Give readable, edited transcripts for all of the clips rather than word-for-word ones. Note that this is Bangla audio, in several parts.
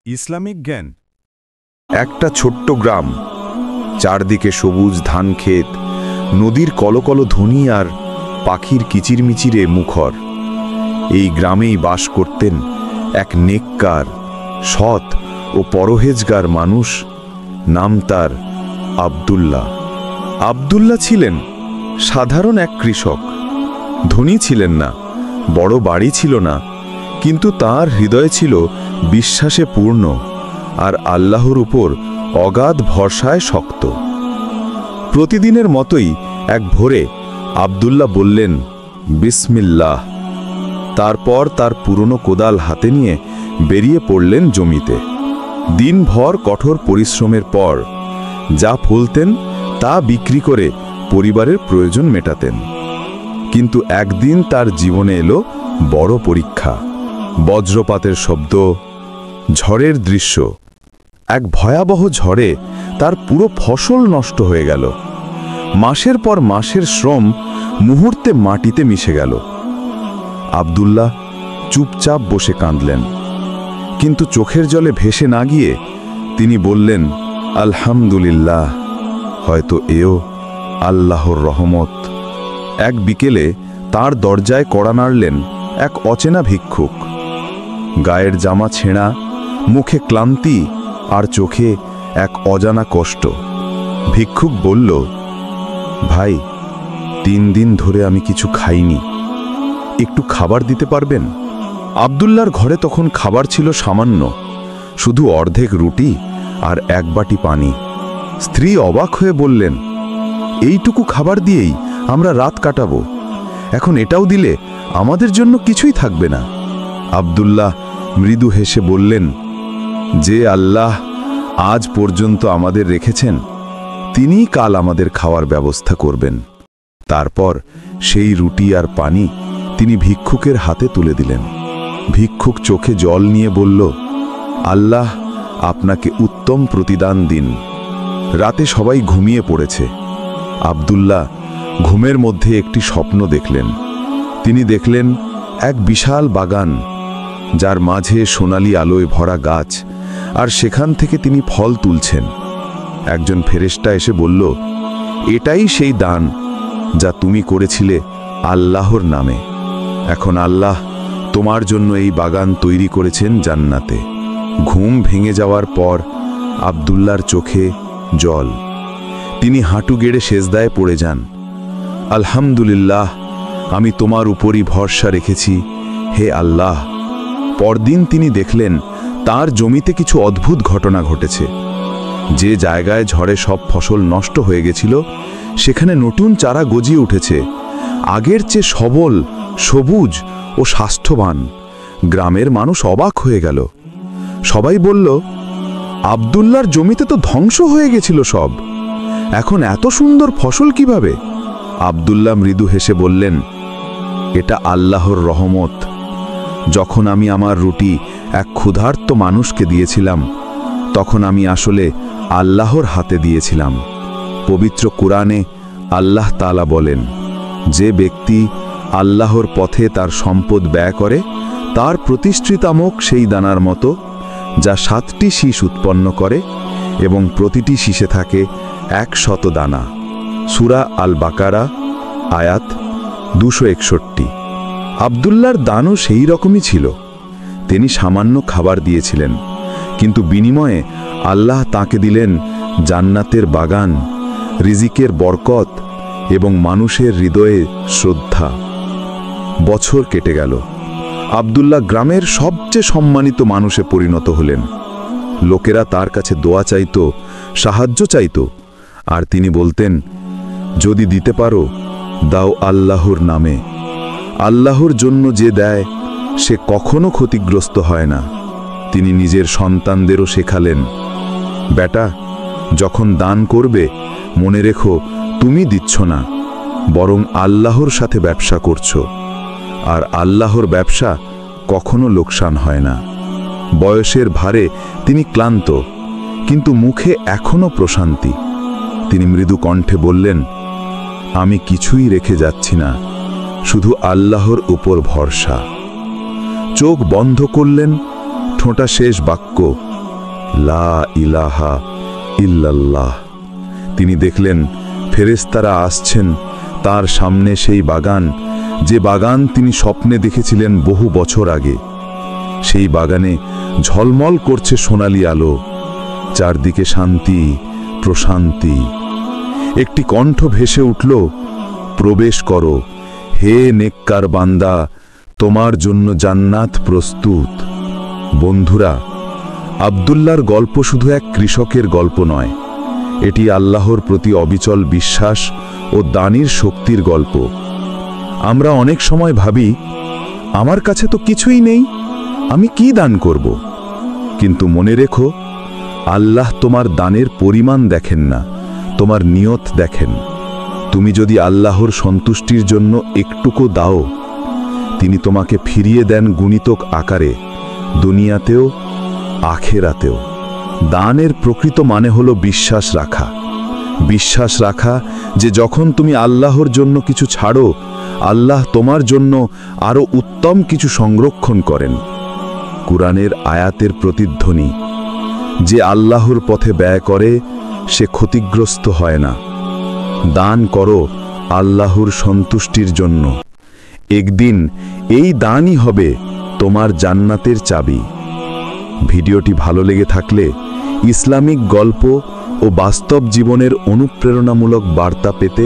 ইসলামিক জ্ঞান। একটা ছোট্ট গ্রাম, চারদিকে সবুজ ধান ক্ষেত, নদীর কলকল ধ্বনি আর পাখির কিচিরমিচিরে মুখর। এই গ্রামেই বাস করতেন এক নেককার, সৎ ও পরহেজগার মানুষ। নাম তার আব্দুল্লাহ। আব্দুল্লাহ ছিলেন সাধারণ এক কৃষক। ধনী ছিলেন না, বড় বাড়ি ছিল না, কিন্তু তার হৃদয় ছিল বিশ্বাসে পূর্ণ আর আল্লাহর উপর অগাধ ভরসায় শক্ত। প্রতিদিনের মতোই এক ভোরে আব্দুল্লাহ বললেন, বিসমিল্লাহ। তারপর তার পুরনো কোদাল হাতে নিয়ে বেরিয়ে পড়লেন জমিতে। দিনভর কঠোর পরিশ্রমের পর যা ফলতেন তা বিক্রি করে পরিবারের প্রয়োজন মেটাতেন। কিন্তু একদিন তার জীবনে এলো বড় পরীক্ষা। বজ্রপাতের শব্দ, ঝড়ের দৃশ্য। এক ভয়াবহ ঝড়ে তার পুরো ফসল নষ্ট হয়ে গেল। মাসের পর মাসের শ্রম মুহূর্তে মাটিতে মিশে গেল। আব্দুল্লাহ চুপচাপ বসে কাঁদলেন, কিন্তু চোখের জলে ভেসে না গিয়ে তিনি বললেন, আলহামদুলিল্লাহ, হয়তো এও আল্লাহর রহমত। এক বিকেলে তার দরজায় কড়া নাড়লেন এক অচেনা ভিক্ষুক। গায়ের জামা ছেঁড়া, মুখে ক্লান্তি আর চোখে এক অজানা কষ্ট। ভিক্ষুক বলল, ভাই, 3 দিন ধরে আমি কিছু খাইনি, একটু খাবার দিতে পারবেন? আব্দুল্লাহর ঘরে তখন খাবার ছিল সামান্য, শুধু অর্ধেক রুটি আর 1 বাটি পানি। স্ত্রী অবাক হয়ে বললেন, এইটুকু খাবার দিয়েই আমরা রাত কাটাবো, এখন এটাও দিলে আমাদের জন্য কিছুই থাকবে না। আব্দুল্লাহ মৃদু হেসে বললেন, যে আল্লাহ আজ পর্যন্ত আমাদের রেখেছেন, তিনিই কাল আমাদের খাওয়ার ব্যবস্থা করবেন। তারপর সেই রুটি আর পানি তিনি ভিক্ষুকের হাতে তুলে দিলেন। ভিক্ষুক চোখে জল নিয়ে বলল, আল্লাহ আপনাকে উত্তম প্রতিদান দিন। রাতে সবাই ঘুমিয়ে পড়েছে। আব্দুল্লাহ ঘুমের মধ্যে একটি স্বপ্ন দেখলেন। তিনি দেখলেন এক বিশাল বাগান, যার মাঝে সোনালি আলোয় ভরা গাছ, আর সেখান থেকে তিনি ফল তুলছেন। একজন ফেরেশতা এসে বলল, এটাই সেই দান যা তুমি করেছিলে আল্লাহর নামে। এখন আল্লাহ তোমার জন্য এই বাগান তৈরি করেছেন জান্নাতে। ঘুম ভেঙে যাওয়ার পর আব্দুল্লাহর চোখে জল। তিনি হাঁটু গেড়ে সেজদায় পড়ে যান। আলহামদুলিল্লাহ, আমি তোমার উপরই ভরসা রেখেছি, হে আল্লাহ। পরদিন তিনি দেখলেন তার জমিতে কিছু অদ্ভুত ঘটনা ঘটেছে। যে জায়গায় ঝড়ে সব ফসল নষ্ট হয়ে গেছিল, সেখানে নতুন চারা গজিয়ে উঠেছে, আগের চেয়ে সবল, সবুজ ও স্বাস্থ্যবান। গ্রামের মানুষ অবাক হয়ে গেল। সবাই বলল, আব্দুল্লাহর জমিতে তো ধ্বংস হয়ে গেছিল সব, এখন এত সুন্দর ফসল কিভাবে? আব্দুল্লাহ মৃদু হেসে বললেন, এটা আল্লাহর রহমত। যখন আমি আমার রুটি এক ক্ষুধার্ত মানুষকে দিয়েছিলাম, তখন আমি আসলে আল্লাহর হাতে দিয়েছিলাম। পবিত্র কুরআনে আল্লাহ তাআলা বলেন, যে ব্যক্তি আল্লাহর পথে তার সম্পদ ব্যয় করে, তার প্রতিষ্ঠিতামক সেই দানার মতো, যা 7টি শীষ উৎপন্ন করে এবং প্রতিটি শীষে থাকে 100 দানা। সূরা আল বাকারা, আয়াত 261। আব্দুল্লাহর দানও সেই রকমই ছিল। তিনি সামান্য খাবার দিয়েছিলেন, কিন্তু বিনিময়ে আল্লাহ তাকে দিলেন জান্নাতের বাগান, রিজিকের বরকত এবং মানুষের হৃদয়ে শ্রদ্ধা। বছর কেটে গেল। আব্দুল্লাহ গ্রামের সবচেয়ে সম্মানিত মানুষে পরিণত হলেন। লোকেরা তার কাছে দোয়া চাইত, সাহায্য চাইত, আর তিনি বলতেন, যদি দিতে পারো দাও আল্লাহর নামে। আল্লাহর জন্য যে দেয় সে কখনো ক্ষতিগ্রস্ত হয় না। তিনি নিজের সন্তানদেরও শেখালেন, বেটা, যখন দান করবে মনে রেখো তুমি দিচ্ছ না, বরং আল্লাহর সাথে ব্যবসা করছো, আর আল্লাহর ব্যবসা কখনো লোকসান হয় না। বয়সের ভারে তিনি ক্লান্ত, কিন্তু মুখে এখনো প্রশান্তি। তিনি মৃদু কণ্ঠে বললেন, আমি কিছুই রেখে যাচ্ছি না, শুধু আল্লাহর উপর ভরসা। চোখ বন্ধ করলেন, ঠোঁটা শেষ বাক্য, লা ইলাহা ইল্লাল্লাহ। তিনি দেখলেন ফেরেশতারা আসছেন তার সামনে, সেই বাগান, যে বাগান তিনি স্বপ্নে দেখেছিলেন বহু বছর আগে। সেই বাগানে ঝলমল করছে সোনালি আলো, চারদিকে শান্তি, প্রশান্তি। একটি কণ্ঠ ভেসে উঠল, প্রবেশ করো হে নেককার বান্দা, তোমার জন্য জান্নাত প্রস্তুত। বন্ধুরা, আব্দুল্লাহর গল্প শুধু এক কৃষকের গল্প নয়, এটি আল্লাহর প্রতি অবিচল বিশ্বাস ও দানের শক্তির গল্প। আমরা অনেক সময় ভাবি, আমার কাছে তো কিছুই নেই, আমি কি দান করব? কিন্তু মনে রেখো, আল্লাহ তোমার দানের পরিমাণ দেখেন না, তোমার নিয়ত দেখেন। তুমি যদি আল্লাহর সন্তুষ্টির জন্য একটুকু দাও, তিনি তোমাকে ফিরিয়ে দেন গুণিতক আকারে, দুনিয়াতেও আখেরাতেও। দানের প্রকৃত মানে হলো বিশ্বাস রাখা। বিশ্বাস রাখা যে যখন তুমি আল্লাহর জন্য কিছু ছাড়ো, আল্লাহ তোমার জন্য আরও উত্তম কিছু সংরক্ষণ করেন। কুরআনের আয়াতের প্রতিধ্বনি, যে আল্লাহর পথে ব্যয় করে সে ক্ষতিগ্রস্ত হয় না। দান করো আল্লাহর সন্তুষ্টির জন্য, একদিন এই দানই হবে তোমার জান্নাতের চাবি। ভিডিওটি ভালো লেগে থাকলে ইসলামিক গল্প ও বাস্তব জীবনের অনুপ্রেরণামূলক বার্তা পেতে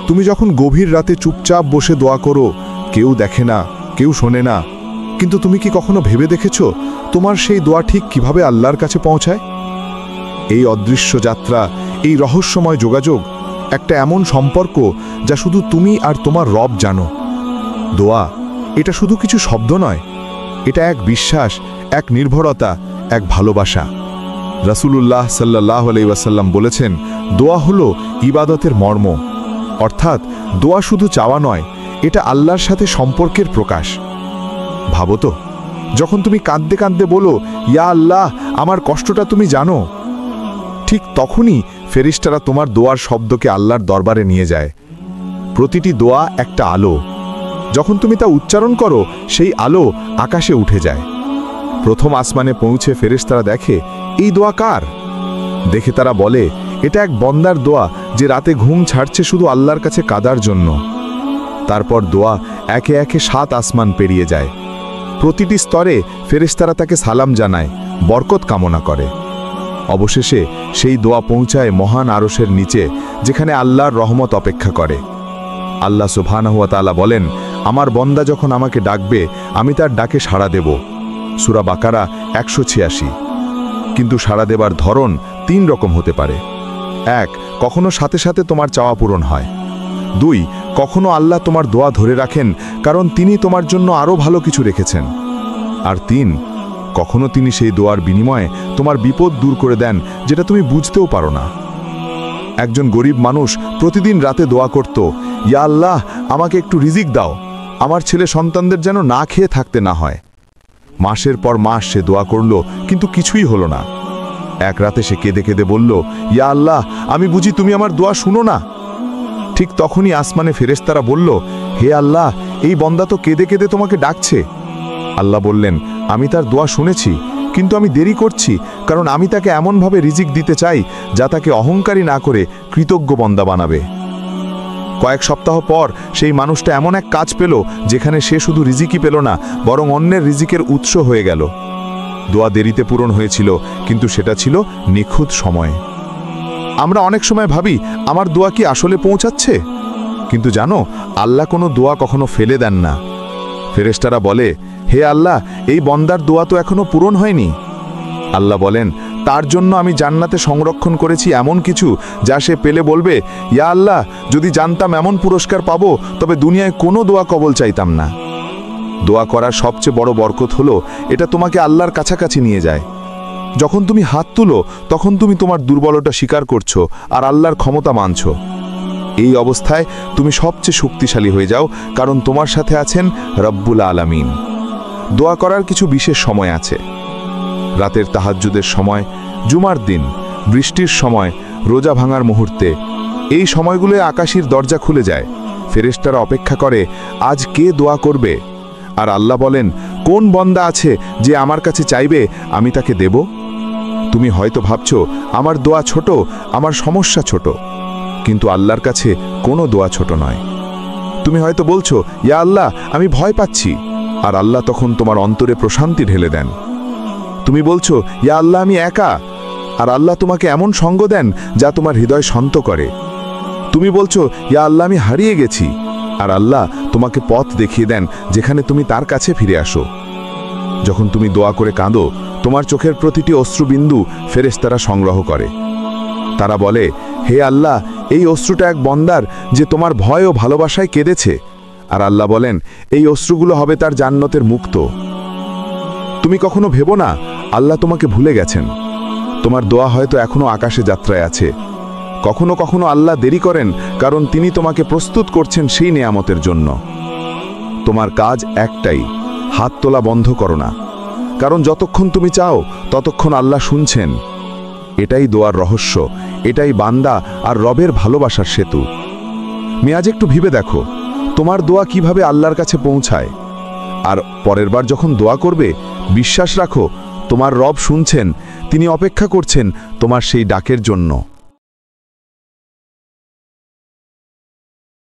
তুমি যখন গভীর রাতে চুপচাপ বসে দোয়া করো, কেউ দেখে না, কেউ শোনে না, কিন্তু তুমি কি কখনো ভেবে দেখেছো তোমার সেই দোয়া ঠিক কিভাবে আল্লাহর কাছে পৌঁছায়? এই অদৃশ্য যাত্রা, এই রহস্যময় যোগাযোগ একটা এমন সম্পর্ক যা শুধু তুমি আর তোমার রব জানো। দোয়া এটা শুধু কিছু শব্দ নয়, এটা এক বিশ্বাস, এক নির্ভরতা, এক ভালোবাসা। রাসূলুল্লাহ সাল্লাল্লাহু আলাইহি ওয়াসাল্লাম বলেছেন, দোয়া হলো ইবাদতের মর্ম। অর্থাৎ দোয়া শুধু চাওয়া নয়, এটা আল্লাহর সাথে সম্পর্কের প্রকাশ। ভাবো তো, যখন তুমি কাঁদতে কাঁদতে বলো, ইয়া আল্লাহ, আমার কষ্টটা তুমি জানো, ঠিক তখনই ফেরেশতারা তোমার দোয়ার শব্দকে আল্লাহর দরবারে নিয়ে যায়। প্রতিটি দোয়া একটা আলো, যখন তুমি তা উচ্চারণ করো, সেই আলো আকাশে উঠে যায়। প্রথম আসমানে পৌঁছে ফেরেশতারা দেখে এই দোয়া কার। দেখে তারা বলে, এটা এক বন্দার দোয়া যে রাতে ঘুম ছাড়ছে শুধু আল্লাহর কাছে কাদার জন্য। তারপর দোয়া একে একে 7 আসমান পেরিয়ে যায়। প্রতিটি স্তরে ফেরেশতারা তাকে সালাম জানায়, বরকত কামনা করে। অবশেষে সেই দোয়া পৌঁছায় মহান আরশের নিচে, যেখানে আল্লাহর রহমত অপেক্ষা করে। আল্লাহ সুবহানাহু ওয়া তাআলা বলেন, আমার বন্দা যখন আমাকে ডাকবে, আমি তার ডাকে সাড়া দেব। সূরা বাকারা 186। কিন্তু সাড়া দেবার ধরন 3 রকম হতে পারে। 1, কখনো সাথে সাথে তোমার চাওয়া পূরণ হয়। 2, কখনো আল্লাহ তোমার দোয়া ধরে রাখেন, কারণ তিনি তোমার জন্য আরও ভালো কিছু রেখেছেন। আর 3, কখনো তিনি সেই দোয়ার বিনিময়ে তোমার বিপদ দূর করে দেন, যেটা তুমি বুঝতেও পারো না। একজন গরিব মানুষ প্রতিদিন রাতে দোয়া করত, ইয়া আল্লাহ, আমাকে একটু রিজিক দাও, আমার ছেলে সন্তানদের যেন না খেয়ে থাকতে না হয়। মাসের পর মাস সে দোয়া করল, কিন্তু কিছুই হলো না। এক রাতে সে কেঁদে কেঁদে বলল, ইয়া আল্লাহ, আমি বুঝি তুমি আমার দোয়া শুনো না? ঠিক তখনই আসমানে ফেরেশতারা বলল, হে আল্লাহ, এই বন্দা তো কেঁদে কেঁদে তোমাকে ডাকছে। আল্লাহ বললেন, আমি তার দোয়া শুনেছি, কিন্তু আমি দেরি করছি, কারণ আমি তাকে এমনভাবে রিজিক দিতে চাই যা তাকে অহংকারী না করে কৃতজ্ঞ বন্দা বানাবে। কয়েক সপ্তাহ পর সেই মানুষটা এমন এক কাজ পেল, যেখানে সে শুধু রিজিকই পেল না, বরং অন্যের রিজিকের উৎস হয়ে গেল। দোয়া দেরিতে পূরণ হয়েছিল, কিন্তু সেটা ছিল নিখুঁত সময়ে। আমরা অনেক সময় ভাবি, আমার দোয়া কি আসলে পৌঁছাচ্ছে? কিন্তু জানো, আল্লাহ কোনো দোয়া কখনো ফেলে দেন না। ফেরেশতারা বলে, হে আল্লাহ, এই বন্দার দোয়া তো এখনো পূরণ হয়নি। আল্লাহ বলেন, তার জন্য আমি জান্নাতে সংরক্ষণ করেছি এমন কিছু যা সে পেলে বলবে, ইয়া আল্লাহ, যদি জানতাম এমন পুরস্কার পাবো, তবে দুনিয়ায় কোনো দোয়া কবল চাইতাম না। দোয়া করার সবচেয়ে বড় বরকত হলো, এটা তোমাকে আল্লাহর কাছাকাছি নিয়ে যায়। যখন তুমি হাত তুলো, তখন তুমি তোমার দুর্বলতা স্বীকার করছো আর আল্লাহর ক্ষমতা মানছো। এই অবস্থায় তুমি সবচেয়ে শক্তিশালী হয়ে যাও, কারণ তোমার সাথে আছেন রব্বুল আলামিন। দোয়া করার কিছু বিশেষ সময় আছে। রাতের তাহাজ্জুদের সময়, জুমার দিন, বৃষ্টির সময়, রোজা ভাঙার মুহূর্তে, এই সময়গুলোয় আকাশের দরজা খুলে যায়, ফেরেশতারা অপেক্ষা করে আজ কে দোয়া করবে। আর আল্লাহ বলেন, কোন বন্দা আছে যে আমার কাছে চাইবে, আমি তাকে দেব। তুমি হয়তো ভাবছো আমার দোয়া ছোট, আমার সমস্যা ছোট, কিন্তু আল্লাহর কাছে কোনো দোয়া ছোট নয়। তুমি হয়তো বলছো, ইয়া আল্লাহ আমি ভয় পাচ্ছি, আর আল্লাহ তখন তোমার অন্তরে প্রশান্তি ঢেলে দেন। তুমি বলছো, ইয়া আল্লাহ আমি একা, আর আল্লাহ তোমাকে এমন সঙ্গ দেন যা তোমার হৃদয় শান্ত করে। তুমি বলছো, ইয়া আল্লাহ আমি হারিয়ে গেছি, আর আল্লাহ তোমাকে পথ দেখিয়ে দেন যেখানে তুমি তার কাছে ফিরে আসো। যখন তুমি দোয়া করে কাঁদো, তোমার চোখের প্রতিটি অশ্রুবিন্দু ফেরেশতারা সংগ্রহ করে। তারা বলে, হে আল্লাহ, এই অশ্রুটা এক বন্দার যে তোমার ভয় ও ভালোবাসায় কেঁদেছে। আর আল্লাহ বলেন, এই অশ্রুগুলো হবে তার জান্নাতের মুক্ত। তুমি কখনো ভেবো না আল্লাহ তোমাকে ভুলে গেছেন। তোমার দোয়া হয়তো এখনো আকাশে যাত্রায় আছে। কখনো কখনো আল্লাহ দেরি করেন, কারণ তিনি তোমাকে প্রস্তুত করছেন সেই নেয়ামতের জন্য। তোমার কাজ একটাই, হাত তোলা বন্ধ করো না, কারণ যতক্ষণ তুমি চাও ততক্ষণ আল্লাহ শুনছেন। এটাই দোয়ার রহস্য, এটাই বান্দা আর রবের ভালোবাসার সেতু। মেয়াজ একটু ভেবে দেখো, তোমার দোয়া কিভাবে আল্লাহর কাছে পৌঁছায়। আর পরের বার যখন দোয়া করবে, বিশ্বাস রাখো তোমার রব শুনছেন, তিনি অপেক্ষা করছেন তোমার সেই ডাকের জন্য।